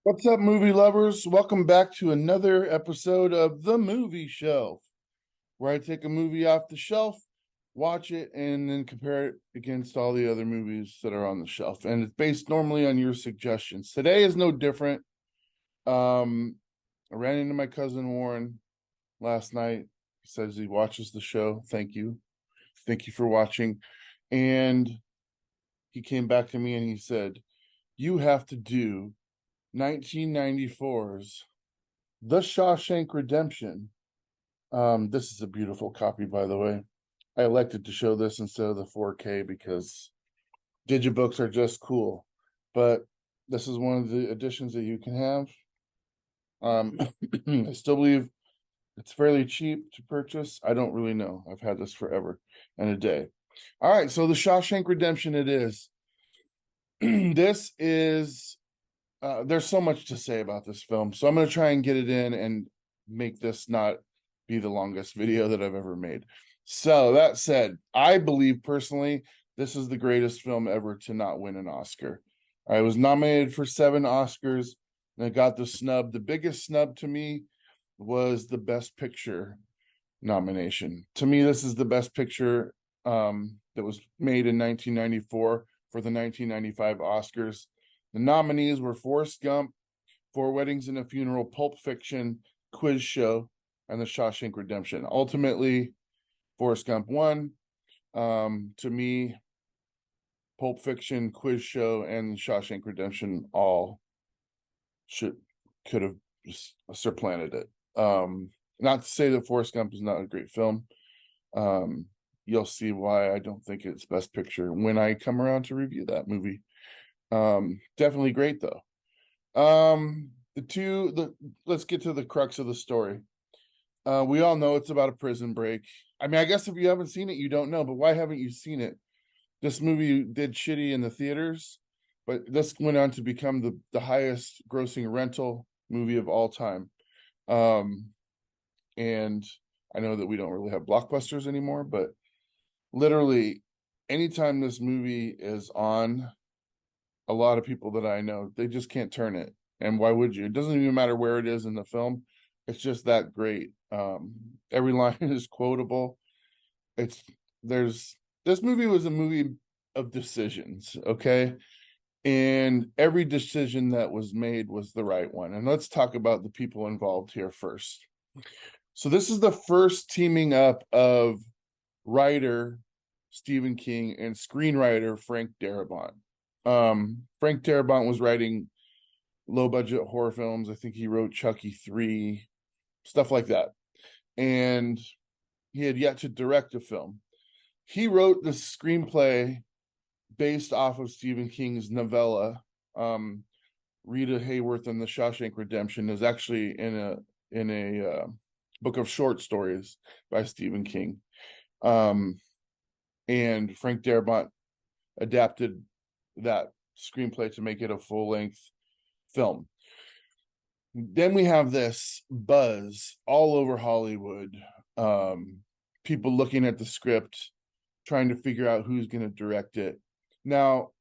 What's up, movie lovers? Welcome back to another episode of The Movie Shelf, where I take a movie off the shelf, watch it, and then compare it against all the other movies that are on the shelf. And it's based normally on your suggestions. Today is no different. I ran into my cousin Warren last night. He says he watches the show. Thank you. Thank you for watching. And he came back to me and he said, "You have to do 1994's The Shawshank Redemption." This is a beautiful copy, by the way. I elected to show this instead of the 4K because digibooks are just cool. But this is one of the editions that you can have. I still believe it's fairly cheap to purchase. I don't really know. I've had this forever and a day. All right, so The Shawshank Redemption it is. This is there's so much to say about this film, so I'm going to try and get it in and make this not be the longest video that I've ever made. So that said, I believe personally this is the greatest film ever to not win an Oscar. I was nominated for 7 Oscars and I got the snub. The biggest snub to me was the Best Picture nomination. To me, this is the Best Picture that was made in 1994 for the 1995 Oscars. The nominees were Forrest Gump, Four Weddings and a Funeral, Pulp Fiction, Quiz Show, and The Shawshank Redemption. Ultimately, Forrest Gump won. To me, Pulp Fiction, Quiz Show, and Shawshank Redemption all could have supplanted it. Not to say that Forrest Gump is not a great film. You'll see why I don't think it's Best Picture when I come around to review that movie. Definitely great though. Let's get to the crux of the story. We all know it's about a prison break. I mean, I guess if you haven't seen it, you don't know, but why haven't you seen it? This movie did shitty in the theaters, but this went on to become the highest grossing rental movie of all time. And I know that we don't really have blockbusters anymore, but literally anytime this movie is on, a lot of people that I know, they just can't turn it. And why would you? It doesn't even matter where it is in the film. It's just that great. Every line is quotable. This movie was a movie of decisions, okay? And every decision that was made was the right one. And let's talk about the people involved here first. So this is the first teaming up of writer Stephen King and screenwriter Frank Darabont. Frank Darabont was writing low budget horror films. I think he wrote Chucky 3, stuff like that. And he had yet to direct a film. He wrote the screenplay based off of Stephen King's novella. Rita Hayworth and the Shawshank Redemption is actually in a book of short stories by Stephen King. And Frank Darabont adapted that screenplay to make it a full-length film. Then we have this buzz all over Hollywood. People looking at the script, trying to figure out who's going to direct it. Now,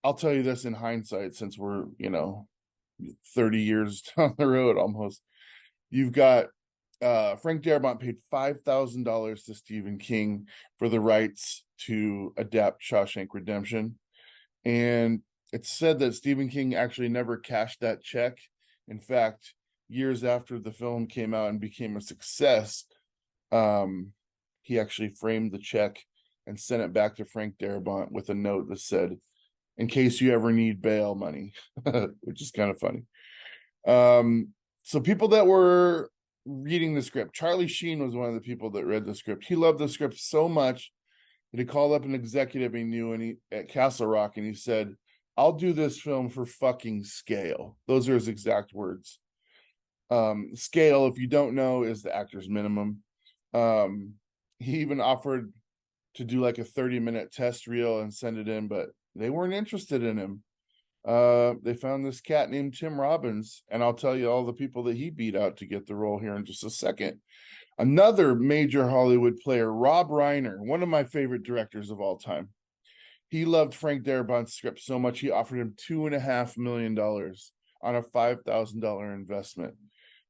I'll tell you this in hindsight, since we're, 30 years down the road almost. You've got Frank Darabont paid $5,000 to Stephen King for the rights to adapt Shawshank Redemption. And it's said that Stephen King actually never cashed that check. In fact, years after the film came out and became a success, he actually framed the check and sent it back to Frank Darabont with a note that said, "In case you ever need bail money," which is kind of funny. So people that were reading the script, Charlie Sheen was one of the people that read the script. He loved the script so much that he called up an executive he knew at Castle Rock, and he said, "I'll do this film for fucking scale." Those are his exact words. Scale, if you don't know, is the actor's minimum. He even offered to do like a 30-minute test reel and send it in, but they weren't interested in him. They found this cat named Tim Robbins, and I'll tell you all the people that he beat out to get the role here in just a second. Another major Hollywood player, Rob Reiner, one of my favorite directors of all time. He loved Frank Darabont's script so much he offered him $2.5 million on a $5,000 investment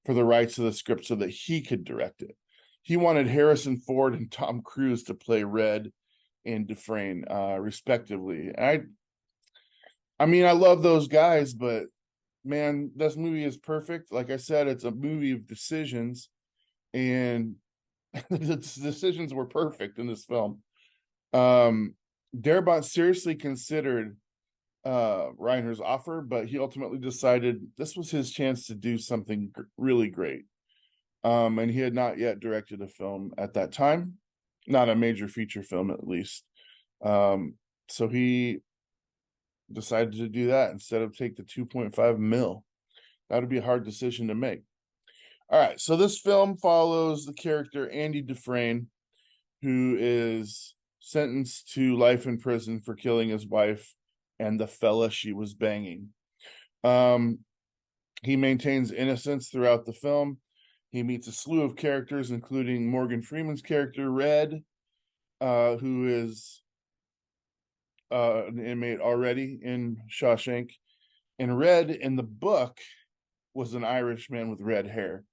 for the rights to the script so that he could direct it. He wanted Harrison Ford and Tom Cruise to play Red and Dufresne, respectively. I mean, I love those guys, but man, this movie is perfect. Like I said, it's a movie of decisions, and the decisions were perfect in this film. Darabont seriously considered Reiner's offer, but he ultimately decided this was his chance to do something really great. And he had not yet directed a film at that time, not a major feature film at least. So he decided to do that instead of take the 2.5 mil. That would be a hard decision to make. All right, so this film follows the character Andy Dufresne, who is sentenced to life in prison for killing his wife and the fella she was banging. He maintains innocence throughout the film. He meets a slew of characters, including Morgan Freeman's character, Red, who is an inmate already in Shawshank. And Red in the book was an Irishman with red hair.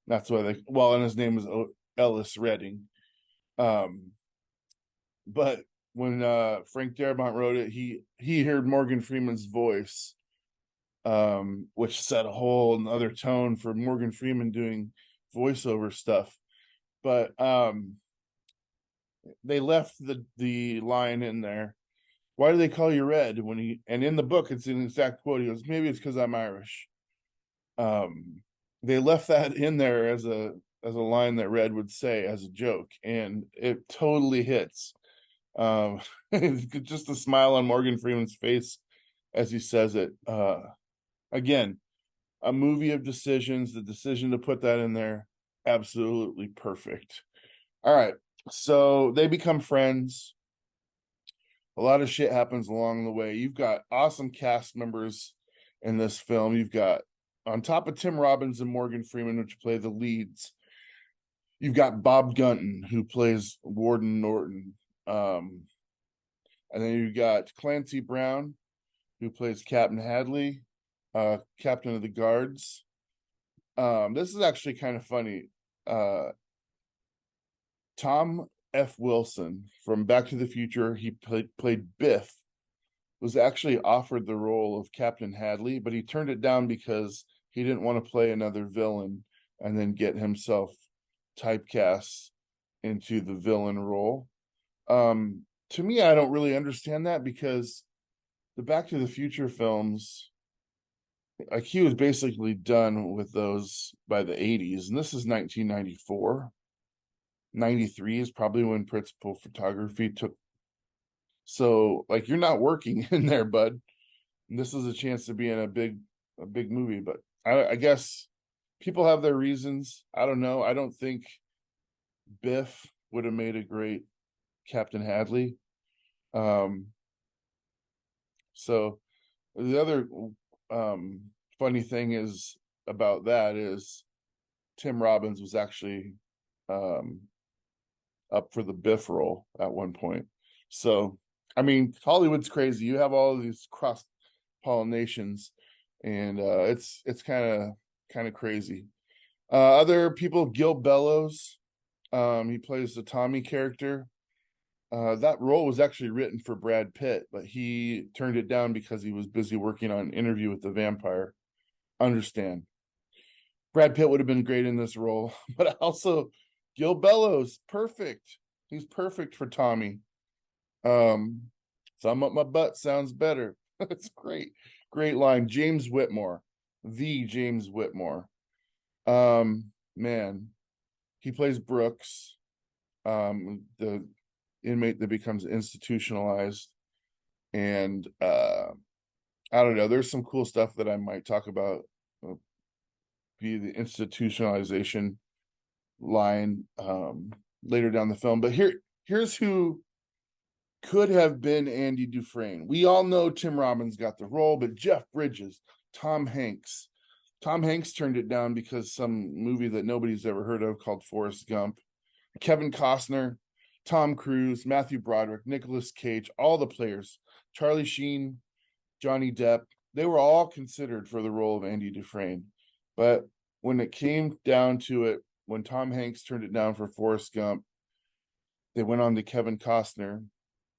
That's why and his name was Ellis Redding. But when Frank Darabont wrote it, he heard Morgan Freeman's voice, which set a whole other tone for Morgan Freeman doing voiceover stuff. But they left the line in there. Why do they call you Red? And in the book, it's an exact quote. He goes, maybe it's because I'm Irish. They left that in there as a line that Red would say as a joke, and it totally hits. Just a smile on Morgan Freeman's face as he says it. Again, a movie of decisions. The decision to put that in there, absolutely perfect. All right, so they become friends. A lot of shit happens along the way. You've got awesome cast members in this film. You've got, on top of Tim Robbins and Morgan Freeman, which play the leads, you've got Bob Gunton, who plays Warden Norton. And then you've got Clancy Brown, who plays Captain Hadley, captain of the guards. This is actually kind of funny. Tom F. Wilson from Back to the Future, he played Biff, was actually offered the role of Captain Hadley, but he turned it down because he didn't want to play another villain and then get himself typecast into the villain role. To me, I don't really understand that, because the Back to the Future films, like, he was basically done with those by the 80s, and this is 1994. 93 is probably when principal photography took. So, like, you're not working in there, bud. And this is a chance to be in a big movie, but I guess people have their reasons. I don't know. I don't think Biff would have made a great Captain Hadley. So the other funny thing is about that is Tim Robbins was actually up for the Biff role at one point. So, I mean, Hollywood's crazy. You have all of these cross pollinations, and it's kind of crazy. Other people, Gil Bellows, he plays the Tommy character. That role was actually written for Brad Pitt, but he turned it down because he was busy working on Interview with the Vampire. Understand. Brad Pitt would have been great in this role, but also Gil Bellows, perfect. He's perfect for Tommy. Thumb up my butt sounds better. That's great. Great line. James Whitmore, the James Whitmore. Man, he plays Brooks, the inmate that becomes institutionalized. And I don't know, there's some cool stuff that I might talk about, be the institutionalization line later down the film. But here's who could have been Andy Dufresne. We all know Tim Robbins got the role, but Jeff Bridges, Tom Hanks. Tom Hanks turned it down because some movie that nobody's ever heard of called Forrest Gump. Kevin Costner, Tom Cruise, Matthew Broderick, Nicolas Cage, all the players, Charlie Sheen, Johnny Depp. they were all considered for the role of Andy Dufresne, but when it came down to it, when Tom Hanks turned it down for Forrest Gump, they went on to Kevin Costner,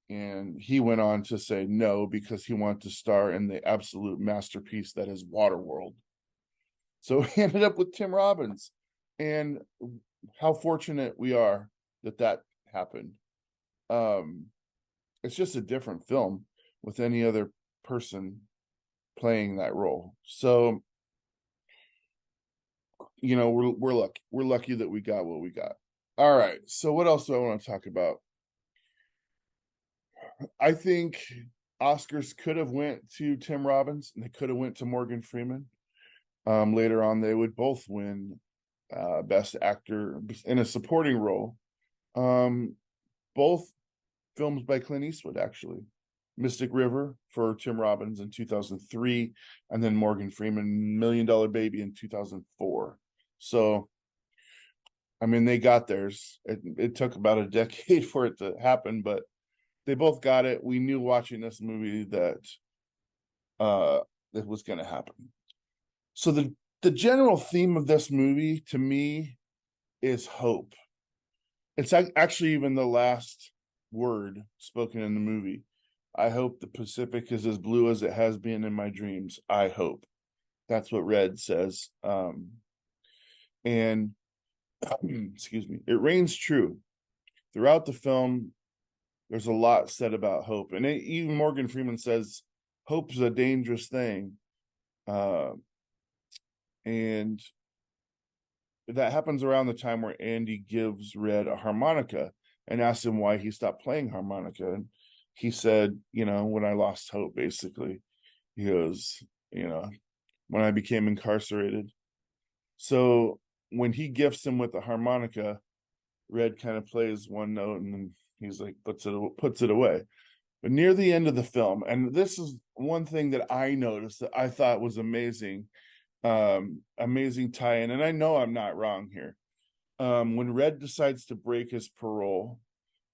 and he went on to say no because he wanted to star in the absolute masterpiece that is Waterworld. So he ended up with Tim Robbins, and how fortunate we are that that happened. It's just a different film with any other person playing that role. So, you know, we're lucky that we got what we got. All right. So what else do I want to talk about? I think Oscars could have went to Tim Robbins and they could have went to Morgan Freeman. Later on, they would both win Best Actor in a supporting role. Both films by Clint Eastwood, actually. Mystic River for Tim Robbins in 2003, and then Morgan Freeman, Million Dollar Baby in 2004. So, I mean, they got theirs. It took about a decade for it to happen, but they both got it. We knew watching this movie that it was going to happen. So the general theme of this movie to me is hope. It's actually even the last word spoken in the movie. I hope the Pacific is as blue as it has been in my dreams. I hope. That's what Red says. And excuse me, it reigns true. Throughout the film, there's a lot said about hope. And even Morgan Freeman says, hope is a dangerous thing. And that happens around the time where Andy gives Red a harmonica and asks him why he stopped playing harmonica. And he said, you know, when I lost hope, basically. He goes, you know, when I became incarcerated. So when he gifts him with the harmonica, Red kind of plays one note and then he's like, puts it away. But near the end of the film, and this is one thing that I noticed that I thought was amazing, amazing tie-in, and I know I'm not wrong here. When Red decides to break his parole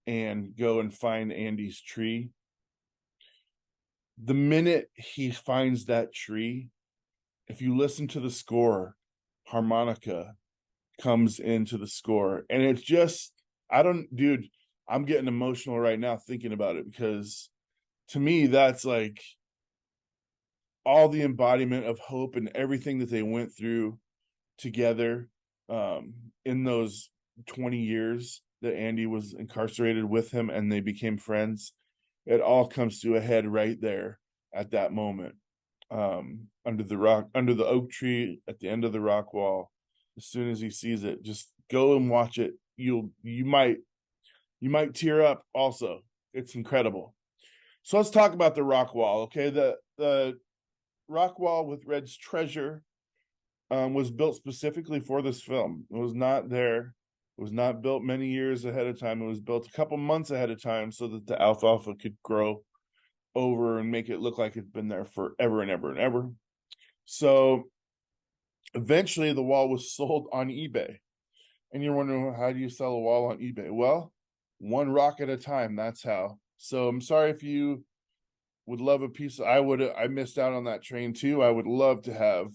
and go and find Andy's tree, the minute he finds that tree, if you listen to the score, harmonica comes into the score, and it's just, dude, I'm getting emotional right now thinking about it, because to me that's like all the embodiment of hope and everything that they went through together in those 20 years that Andy was incarcerated with him and they became friends. It all comes to a head right there at that moment, under the oak tree at the end of the rock wall. As soon as he sees it, just go and watch it. You might tear up also. It's incredible. So let's talk about the rock wall. Okay, the rock wall with Red's treasure was built specifically for this film. It was not there. It was not built many years ahead of time. It was built a couple months ahead of time so that the alfalfa could grow over and make it look like it's been there forever and ever and ever. So eventually the wall was sold on eBay. And you're wondering, how do you sell a wall on eBay? Well, one rock at a time, that's how. So I'm sorry if you would love a piece. I missed out on that train too. I would love to have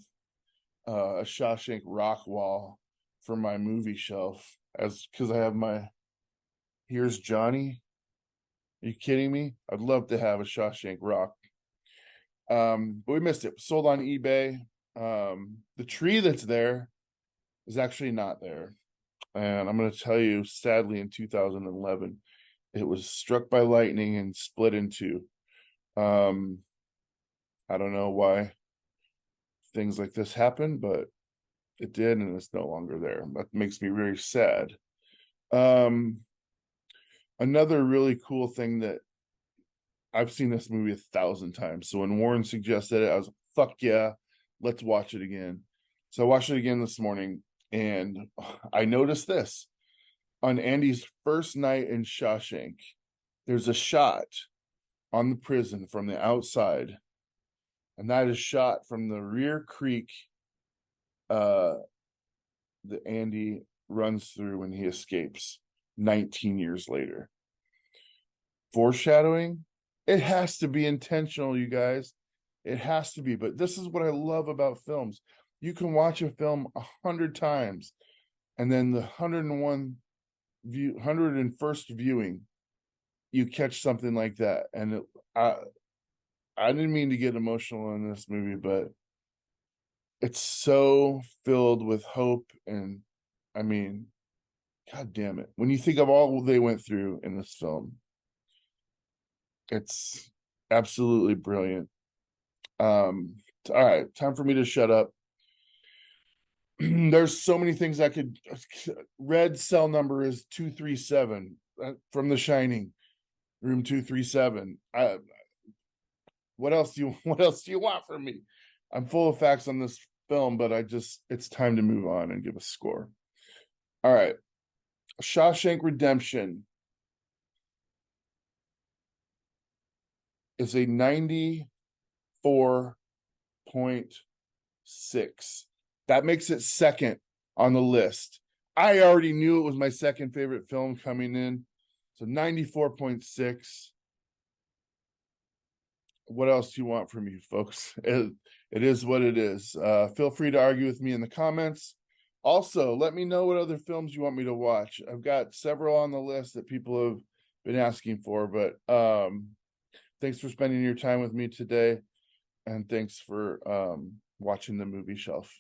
a Shawshank rock wall for my movie shelf, because I have my Here's Johnny. Are you kidding me? I'd love to have a Shawshank rock. But we missed it. Sold on eBay. The tree that's there is actually not there. And I'm going to tell you, sadly, in 2011, it was struck by lightning and split in two. I don't know why things like this happen, but it did, and it's no longer there. That makes me very sad. Another really cool thing that I've seen this movie 1,000 times. So when Warren suggested it, I was like, fuck yeah, let's watch it again. So I watched it again this morning, and I noticed this. On Andy's first night in Shawshank, there's a shot on the prison from the outside, and that is shot from the rear creek that Andy runs through when he escapes 19 years later. Foreshadowing? It has to be intentional, you guys. It has to be. But this is what I love about films. You can watch a film 100 times, and then the 101st viewing, you catch something like that. And I didn't mean to get emotional in this movie, but it's so filled with hope. And I mean, God damn it. When you think of all they went through in this film, it's absolutely brilliant. All right, time for me to shut up. There's so many things I could. Red cell number is 237 from The Shining, room 237. What else do you want from me? I'm full of facts on this film, but it's time to move on and give a score. All right. Shawshank Redemption is a 94.6. That makes it second on the list. I already knew it was my second favorite film coming in. So 94.6. What else do you want from me, folks? It is what it is. Feel free to argue with me in the comments. Also, let me know what other films you want me to watch. I've got several on the list that people have been asking for, but thanks for spending your time with me today, and thanks for watching the movie shelf.